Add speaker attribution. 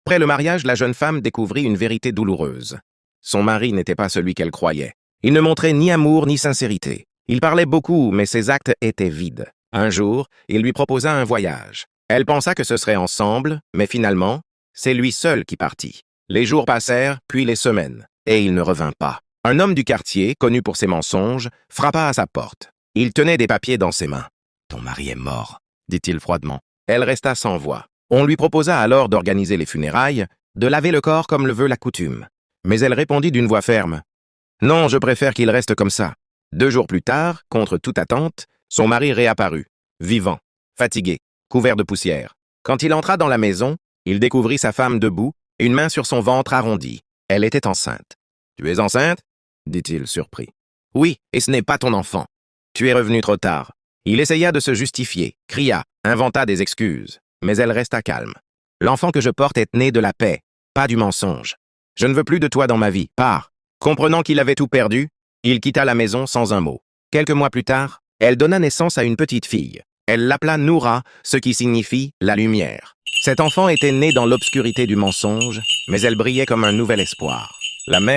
Speaker 1: Après le mariage, la jeune femme découvrit une vérité douloureuse. Son mari n'était pas celui qu'elle croyait. Il ne montrait ni amour ni sincérité. Il parlait beaucoup, mais ses actes étaient vides. Un jour, il lui proposa un voyage. Elle pensa que ce serait ensemble, mais finalement, c'est lui seul qui partit. Les jours passèrent, puis les semaines, et il ne revint pas. Un homme du quartier, connu pour ses mensonges, frappa à sa porte. Il tenait des papiers dans ses mains. « Ton mari est mort », dit-il froidement. Elle resta sans voix. On lui proposa alors d'organiser les funérailles, de laver le corps comme le veut la coutume. Mais elle répondit d'une voix ferme. « Non, je préfère qu'il reste comme ça. » 2 jours plus tard, contre toute attente, son mari réapparut, vivant, fatigué, couvert de poussière. Quand il entra dans la maison, il découvrit sa femme debout, une main sur son ventre arrondi. Elle était enceinte. « Tu es enceinte ?» dit-il surpris. « Oui, et ce n'est pas ton enfant. Tu es revenu trop tard. » Il essaya de se justifier, cria, inventa des excuses, mais elle resta calme. « L'enfant que je porte est né de la paix, pas du mensonge. Je ne veux plus de toi dans ma vie, pars. » Comprenant qu'il avait tout perdu, il quitta la maison sans un mot. Quelques mois plus tard, elle donna naissance à une petite fille. Elle l'appela Noura, ce qui signifie « la lumière ». Cet enfant était né dans l'obscurité du mensonge, mais elle brillait comme un nouvel espoir. La mère